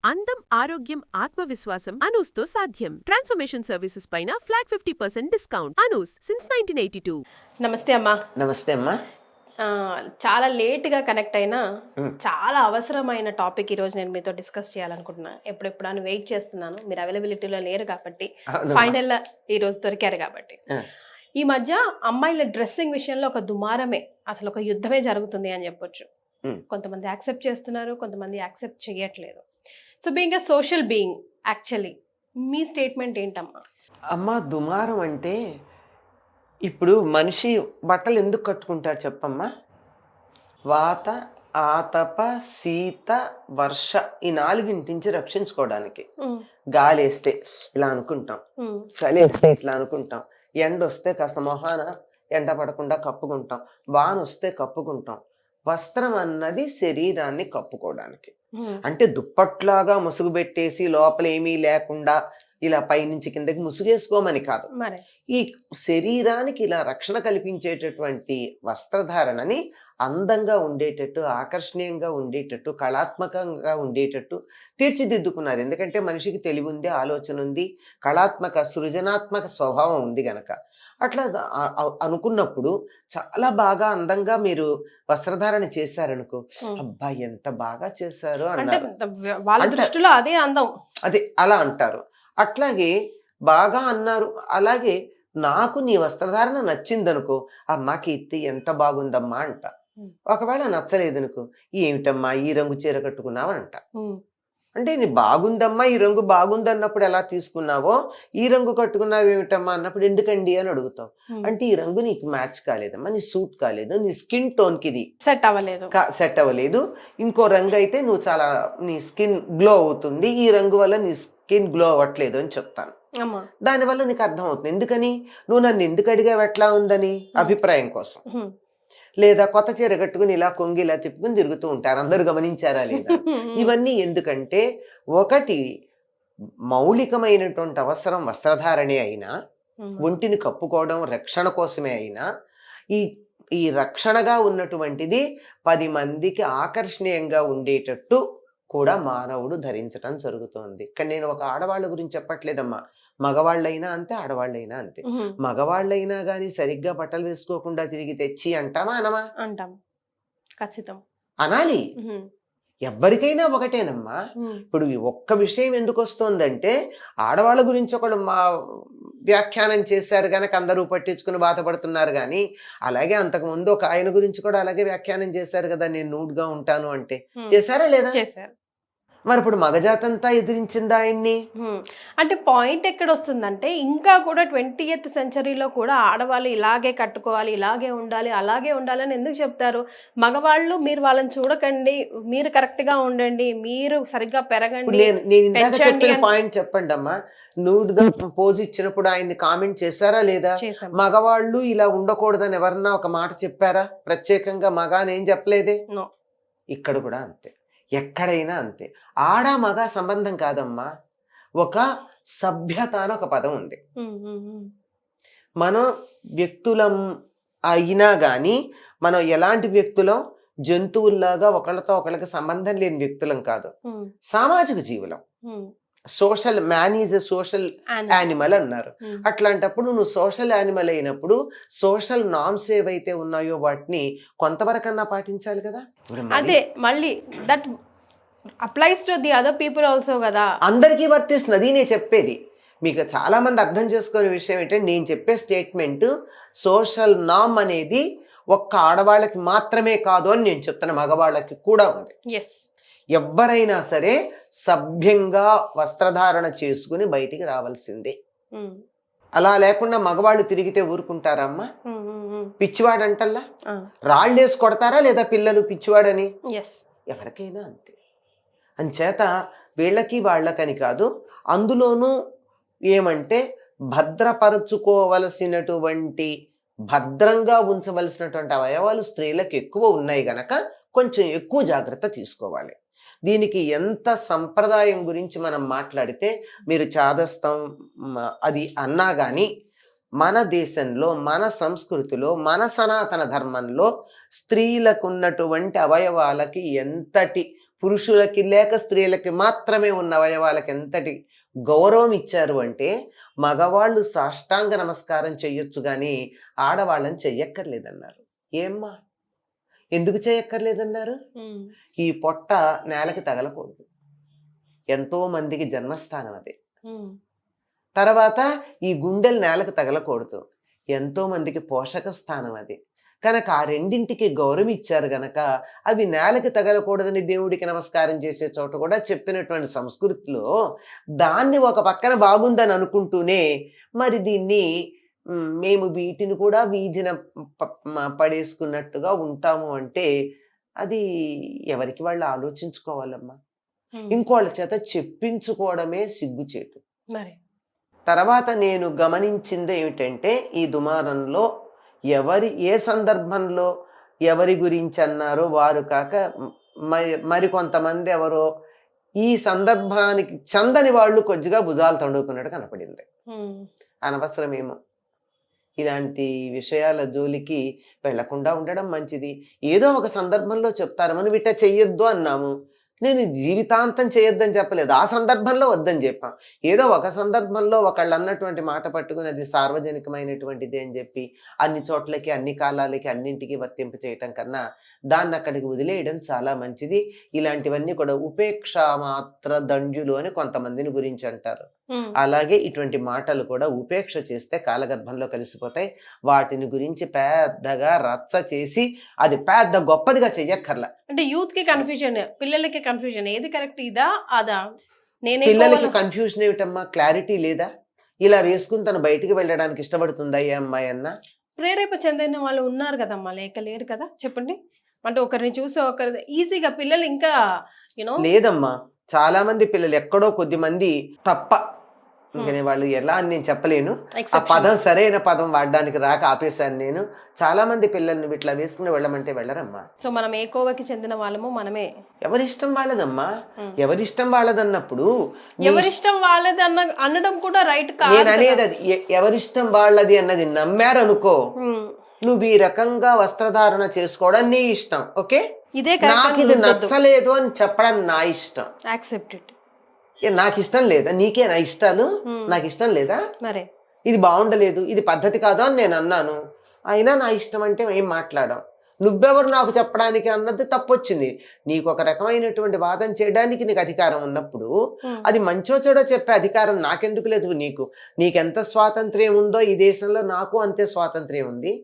అందం, ఆరోగ్యం, ఆత్మవిశ్వాసం అనూస్తో సాధ్యం. ట్రాన్స్ఫర్మేషన్ సర్వీసెస్ పైన ఫ్లాట్ 50% డిస్కౌంట్. అనూస్ సిన్స్ 1982. నమస్తే అమ్మా. నమస్తే అమ్మా. చాలా లేట్గా కనెక్ట్ అయినా చాలా అవసరమైన టాపిక్ ఈరోజు నేను మీతో డిస్కస్ చేయాలనుకుంటున్నాను. ఎప్పుడెప్పుడు అని వెయిట్ చేస్తున్నాను. మీరు అవైలబిలిటీలో లేరు కాబట్టి, ఫైనల్గా ఈరోజు దొరికారు కాబట్టి. ఈ మధ్య అమ్మాయిల డ్రెస్సింగ్ విషయంలో ఒక దుమారమే, అసలు ఒక యుద్ధమే జరుగుతుంది అని చెప్పొచ్చు. కొంతమంది యాక్సెప్ట్ చేస్తున్నారు, కొంతమంది యాక్సెప్ట్ చేయట్లేదు. So being a social being, actually me statement ఏంటమ్మా? అమ్మ, దుమారం అంటే ఇప్పుడు మనిషి బట్టలు ఎందుకు కట్టుకుంటాడు చెప్పమ్మా? వాత, ఆతప, శీత, వర్ష ఈ నాలుగింటి నుంచి రక్షించుకోవడానికి. గాలి వేస్తే ఇలా అనుకుంటాం, చలి వేస్తే ఇట్లా అనుకుంటాం, ఎండ వస్తే కాస్త మొహాన ఎండ పడకుండా కప్పుకుంటాం, వాన వస్తే కప్పుకుంటాం. వస్త్రం అన్నది శరీరాన్ని కప్పుకోవడానికి. అంటే దుప్పట్లాగా ముసుగు పెట్టేసి లోపల ఏమీ లేకుండా ఇలా పైనుంచి కిందకి ముసుగేసుకోమని కాదు. ఈ శరీరానికి ఇలా రక్షణ కల్పించేటటువంటి వస్త్రధారణని అందంగా ఉండేటట్టు, ఆకర్షణీయంగా ఉండేటట్టు, కళాత్మకంగా ఉండేటట్టు తీర్చిదిద్దుకున్నారు. ఎందుకంటే మనిషికి తెలివి ఉంది, ఆలోచన ఉంది, కళాత్మక సృజనాత్మక స్వభావం ఉంది గనక. అట్లా అనుకున్నప్పుడు చాలా బాగా అందంగా మీరు వస్త్రధారణ చేశారనుకో, అబ్బా ఎంత బాగా చేశారు అన్నారు. వాళ్ళ దృష్టిలో అదే అందం, అదే అలా అంటారు. అట్లాగే బాగా అన్నారు. అలాగే నాకు నీ వస్త్రధారణ నచ్చిందనుకో, అమ్మా కీర్తి ఎంత బాగుందమ్మా అంట. ఒకవేళ నచ్చలేదనుకో, ఏమిటమ్మా ఈ రంగు చీర కట్టుకున్నావు అంట. అంటే నీ బాగుందమ్మా, ఈ రంగు బాగుంది అన్నప్పుడు ఎలా తీసుకున్నావో, ఈ రంగు కట్టుకున్నావు ఏమిటమ్మా అన్నప్పుడు ఎందుకండి అని అడుగుతావు. అంటే ఈ రంగు నీకు మ్యాచ్ కాలేదమ్మా, నీ సూట్ కాలేదు, నీ స్కిన్ టోన్కి ఇది సెట్ అవ్వలేదు. ఇంకో రంగు అయితే నువ్వు చాలా నీ స్కిన్ గ్లో అవుతుంది, ఈ రంగు వల్ల నీ స్కిన్ గ్లో అవ్వట్లేదు అని చెప్తాను. దానివల్ల నీకు అర్థం అవుతుంది. ఎందుకని నువ్వు నన్ను ఎందుకు అడిగావు ఎట్లా ఉందని అభిప్రాయం కోసం. లేదా కొత్త చీర కట్టుకుని ఇలా కొంగి ఇలా తిప్పుకుని తిరుగుతూ ఉంటారు, అందరూ గమనించారా లేదా? ఇవన్నీ ఎందుకంటే ఒకటి మౌలికమైనటువంటి అవసరం వస్త్రధారణే అయినా, ఒంటిని కప్పుకోవడం రక్షణ కోసమే అయినా, ఈ రక్షణగా ఉన్నటువంటిది 10 మందికి ఆకర్షణీయంగా ఉండేటట్టు కూడా మానవుడు ధరించటం జరుగుతోంది. కానీ నేను ఒక ఆడవాళ్ళ గురించి చెప్పట్లేదమ్మా, మగవాళ్ళైనా అంతే, ఆడవాళ్ళైనా అంతే. మగవాళ్ళైనా గాని సరిగ్గా బట్టలు వేసుకోకుండా తిరిగి తెచ్చి అంటామా అనమా? అంటాం, ఖచ్చితం అనాలి. ఎవరికైనా ఒకటేనమ్మా. ఇప్పుడు ఒక్క విషయం ఎందుకు వస్తుందంటే, ఆడవాళ్ళ గురించి ఒకడు మా వ్యాఖ్యానం చేశారు కనుక అందరూ పట్టించుకుని బాధపడుతున్నారు. కానీ అలాగే అంతకుముందు ఒక ఆయన గురించి కూడా అలాగే వ్యాఖ్యానం చేశారు కదా, నేను నూడ్గా ఉంటాను అంటే. చేశారా లేదా? చేశారు. మరి ఇప్పుడు మగజాతంతా ఎదిరించిందా ఆయన్ని? అంటే పాయింట్ ఎక్కడ వస్తుందంటే, ఇంకా కూడా 20th సెంచరీలో కూడా ఆడవాళ్ళు ఇలాగే కట్టుకోవాలి, ఇలాగే ఉండాలి, అలాగే ఉండాలని ఎందుకు చెప్తారు? మగవాళ్ళు మీరు వాళ్ళని చూడకండి, మీరు కరెక్ట్ గా ఉండండి, మీరు సరిగ్గా పెరగండి. పాయింట్ చెప్పండి అమ్మా. నూడ్గా పోజ్ ఇచ్చినప్పుడు ఆయన్ని కామెంట్ చేశారా లేదా? మగవాళ్ళు ఇలా ఉండకూడదని ఎవరన్నా ఒక మాట చెప్పారా? ప్రత్యేకంగా మగ అని ఏం చెప్పలేదే. ఇక్కడ కూడా అంతే, ఎక్కడైనా అంతే. ఆడ మగ సంబంధం కాదమ్మా, ఒక సభ్యత అని ఒక పదం ఉంది. మనం వ్యక్తులం అయినా కానీ మనం ఎలాంటి వ్యక్తులం? జంతువుల్లాగా ఒకళ్ళతో ఒకళ్ళకి సంబంధం లేని వ్యక్తులం కాదు, సామాజిక జీవులం. Social man is a social animal అన్నారు. అట్లాంటప్పుడు నువ్వు సోషల్ యానిమల్ అయినప్పుడు సోషల్ నార్మ్స్ ఏవైతే ఉన్నాయో వాటిని కొంతవరకన్నా పాటించాలి కదా. అదే మళ్ళీ that applies to the other people also కదా, అందరికీ వర్తిస్తుంది. అది నేను చెప్పేది. మీకు చాలా మంది అర్థం చేసుకునే విషయం ఏంటంటే, నేను చెప్పే స్టేట్మెంట్ సోషల్ నార్మ్ అనేది ఒక్క ఆడవాళ్ళకి మాత్రమే కాదు అని నేను చెప్తున్నా, మగవాళ్ళకి కూడా ఉంది. ఎవ్వరైనా సరే సభ్యంగా వస్త్రధారణ చేసుకుని బయటికి రావాల్సిందే. అలా లేకుండా మగవాళ్ళు తిరిగితే ఊరుకుంటారమ్మా? పిచ్చివాడంటల్లా రాళ్ళేసి కొడతారా లేదా పిల్లలు పిచ్చివాడని? ఎవరికైనా అంతే. అంచేత వీళ్ళకి వాళ్ళకని కాదు, అందులోనూ ఏమంటే భద్రపరచుకోవలసినటువంటి, భద్రంగా ఉంచవలసినటువంటి అవయవాలు స్త్రీలకు ఎక్కువ ఉన్నాయి గనక కొంచెం ఎక్కువ జాగ్రత్త తీసుకోవాలి. దీనికి ఎంత సంప్రదాయం గురించి మనం మాట్లాడితే, మీరు చాదస్తం అది అన్నా కానీ మన దేశంలో, మన సంస్కృతిలో, మన సనాతన ధర్మంలో స్త్రీలకు ఉన్నటువంటి అవయవాలకి ఎంతటి పురుషులకి లేక స్త్రీలకి మాత్రమే ఉన్న అవయవాలకి ఎంతటి గౌరవం ఇచ్చారు అంటే మగవాళ్ళు సాష్టాంగ నమస్కారం చెయ్యొచ్చు కానీ ఆడవాళ్ళని చెయ్యక్కర్లేదన్నారు. ఏమ్మా ఎందుకు చేయక్కర్లేదన్నారు? ఈ పొట్ట నేలకి తగలకూడదు, ఎంతో మందికి జన్మస్థానం అది. తర్వాత ఈ గుండెలు నేలకు తగలకూడదు, ఎంతో మందికి పోషక స్థానం అది. కనుక ఆ రెండింటికి గౌరవం ఇచ్చారు గనక అవి నేలకి తగలకూడదని దేవుడికి నమస్కారం చేసే చోట కూడా చెప్పినటువంటి సంస్కృతిలో దాన్ని ఒక పక్కన బాగుందని అనుకుంటూనే మరి దీన్ని మేము వీటిని కూడా వీధిన పడేసుకున్నట్టుగా ఉంటాము అంటే అది ఎవరికి వాళ్ళు ఆలోచించుకోవాలమ్మా. ఇంకోళ్ళ చేత చెప్పించుకోవడమే సిగ్గుచేటు. తర్వాత నేను గమనించింది ఏమిటంటే ఈ దుమారంలో ఏ సందర్భంలో ఎవరి గురించి అన్నారో వారు కాక మరికొంతమంది ఎవరో ఈ సందర్భానికి చందని వాళ్ళు కొద్దిగా భుజాలు తడుకున్నట్టు కనపడింది. అనవసరమేమో ఇలాంటి విషయాల జోలికి వెళ్లకుండా ఉండడం మంచిది. ఏదో ఒక సందర్భంలో చెప్తారు, మనం ఇట్లా చెయ్యొద్దు అన్నాము, నేను జీవితాంతం చేయొద్దని చెప్పలేదు, ఆ సందర్భంలో వద్దని చెప్పాం. ఏదో ఒక సందర్భంలో ఒకళ్ళు అన్నటువంటి మాట పట్టుకుని అది సార్వజనికమైనటువంటిది అని చెప్పి అన్ని చోట్లకి అన్ని కాలాలకి అన్నింటికి వర్తింప చేయటం కన్నా దాన్ని అక్కడికి వదిలేయడం చాలా మంచిది. ఇలాంటివన్నీ కూడా ఉపేక్ష మాత్ర దండ్యులు అని కొంతమందిని గురించి అంటారు. అలాగే ఇటువంటి మాటలు కూడా ఉపేక్ష చేస్తే కాలగర్భంలో కలిసిపోతాయి. వాటిని గురించి పెద్దగా రచ్చ చేసి అది పెద్ద గొప్పదిగా చెయ్యక్కర్లా. అంటే యూత్ కి కన్ఫ్యూజన్, పిల్లలకి కన్ఫ్యూజన్, ఏది కరెక్ట్ ఇదా అదా? పిల్లలకి కన్ఫ్యూజన్ ఏమిటమ్మా? క్లారిటీ లేదా? ఇలా వేసుకుని తను బయటికి వెళ్ళడానికి ఇష్టపడుతుందా ఏ అమ్మాయి అన్న? ప్రేరేప చెందిన వాళ్ళు ఉన్నారు కదమ్మా, లేరు కదా చెప్పండి. అంటే ఒకరిని చూసి ఒకరి ఈజీగా పిల్లలు ఇంకా లేదమ్మా. చాలా మంది పిల్లలు ఎక్కడో కొద్ది మంది తప్ప, ఇంకా వాళ్ళు ఎలా అని నేను చెప్పలేను, ఆ పదం సరైన పదం వాడడానికి రాక ఆపేశాను నేను. చాలా మంది పిల్లల్ని ఇట్లా వేసుకుని వెళ్ళమంటే వెళ్ళరమ్మా. సో మనం ఏ కోవకి చెందిన వాళ్ళము మనమే. ఎవరిష్టం వాళ్ళదమ్మా. ఎవరిష్టం వాళ్ళదన్నప్పుడు ఎవరిష్టం వాళ్ళది అనడం కూడా రైట్ కాదు. నేను అనేది అది ఎవరిష్టం వాళ్ళది అన్నది నమ్మారనుకో, నువ్వు ఈ రకంగా వస్త్రధారణ చేసుకోవడం నీ ఇష్టం, ఓకే, నాకు ఇది నచ్చలేదు అని చెప్పడం నా ఇష్టం, యాక్సెప్ట్. నాకు ఇష్టం లేదా? నీకే నా ఇష్టాలు, నాకు ఇష్టం లేదా? ఇది బాగుండలేదు, ఇది పద్ధతి కాదు అని నేను అన్నాను, అయినా నా ఇష్టం అంటే ఏం మాట్లాడాం. నువ్వెవరు నాకు చెప్పడానికి అన్నది తప్పొచ్చింది. నీకు ఒక రకమైనటువంటి వాదన చేయడానికి నీకు అధికారం ఉన్నప్పుడు అది మంచో చెడో చెప్పే అధికారం నాకెందుకు లేదు? నీకెంత స్వాతంత్ర్యం ఉందో ఈ దేశంలో నాకు అంతే స్వాతంత్ర్యం ఉంది.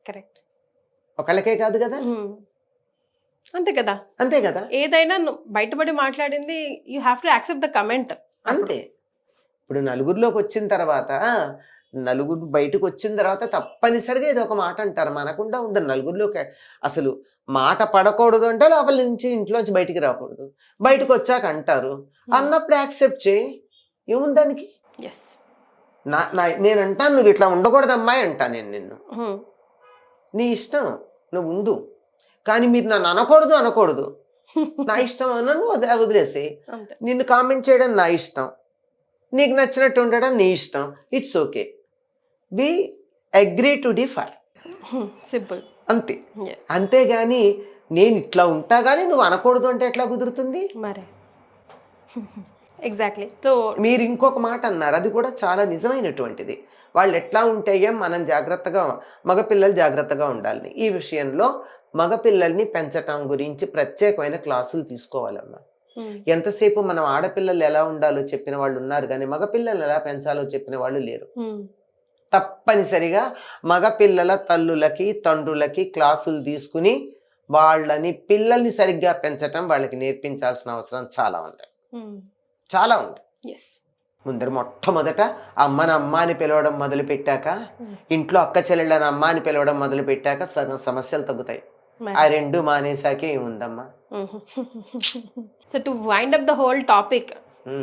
కరెక్ట్. ఒకళ్ళకే కాదు కదా. అంతే కదా, అంతే కదా. ఏదైనా బయటపడి మాట్లాడింది you have to accept the comment, అంతే. ఇప్పుడు నలుగురిలోకి వచ్చిన తర్వాత, నలుగురు బయటకు వచ్చిన తర్వాత తప్పనిసరిగా ఏదో ఒక మాట అంటారు. మనకుండా ఉండదు. నలుగురిలోకి అసలు మాట పడకూడదు అంటే లోపల నుంచి ఇంట్లోంచి బయటికి రాకూడదు, బయటకు వచ్చాక అంటారు. అన్నప్పుడు యాక్సెప్ట్ చేయి, ఏముంది దానికి. నేను అంటాను నువ్వు ఇట్లా ఉండకూడదు అమ్మాయి అంటా నేను నిన్ను, నీ ఇష్టం నువ్వు ఉండు, కానీ మీరు నన్ను అనకూడదు. నా ఇష్టం అన్నాను, వదిలేసి. నిన్ను కామెంట్ చేయడం నా ఇష్టం, నీకు నచ్చినట్టు ఉండడం నీ ఇష్టం, it's okay. We agree to differ, simple, అంతే. అంతేగాని నేను ఇట్లా ఉంటా కానీ నువ్వు అనకూడదు అంటే ఎట్లా కుదురుతుంది మరి? ఎగ్జాక్ట్లీ. సో మీరు ఇంకొక మాట అన్నారు, అది కూడా చాలా నిజమైనటువంటిది. వాళ్ళు ఎట్లా ఉంటే మనం జాగ్రత్తగా, మగపిల్లలు జాగ్రత్తగా ఉండాలి. ఈ విషయంలో మగపిల్లల్ని పెంచటం గురించి ప్రత్యేకమైన క్లాసులు తీసుకోవాలమ్మా. ఎంతసేపు మనం ఆడపిల్లలు ఎలా ఉండాలో చెప్పిన వాళ్ళు ఉన్నారు కానీ మగపిల్లలు ఎలా పెంచాలో చెప్పిన వాళ్ళు లేరు. తప్పనిసరిగా మగపిల్లల తల్లులకి తండ్రులకి క్లాసులు తీసుకుని వాళ్ళని, పిల్లల్ని సరిగ్గా పెంచటం వాళ్ళకి నేర్పించాల్సిన అవసరం చాలా ఉంది. ముందర మొట్టమొదట అమ్మని అమ్మ అని పిలవడం మొదలు పెట్టాక, ఇంట్లో అక్క చెల్లెళ్ళని అమ్మ అని పిలవడం మొదలు పెట్టాక సగం సమస్యలు తగ్గుతాయి. ఆ రెండు మానేసాకే ఏముందమ్మా. So to wind up the whole topic,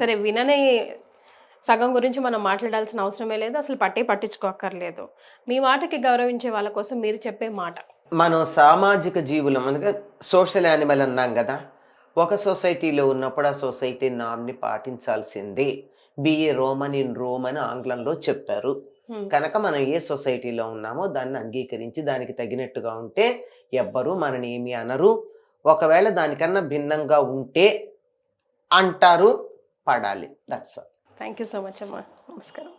సరే వినని సగం గురించి మనం మాట్లాడాల్సిన అవసరమే లేదు, అసలు పట్టించుకోక్కర్లేదు. మీ మాటకి గౌరవించే వాళ్ళ కోసం మీరు చెప్పే మాట. మనం సామాజిక జీవులం, అనగా సోషల్ యానిమల్ అన్నాం కదా. ఒక సొసైటీలో ఉన్నప్పుడు ఆ సొసైటీ నామ్ని పాటించాల్సిందే. బిఏ రోమన్ ఇన్ రోమ్ అని ఆంగ్లంలో చెప్పారు. కనుక మనం ఏ సొసైటీలో ఉన్నామో దాన్ని అంగీకరించి దానికి తగినట్టుగా ఉంటే ఎవ్వరూ మనని ఏమి అనరు. ఒకవేళ దానికన్నా భిన్నంగా ఉంటే అంటారు, పడాలి. That's all. Thank you so much అమ్మా. నమస్కారం.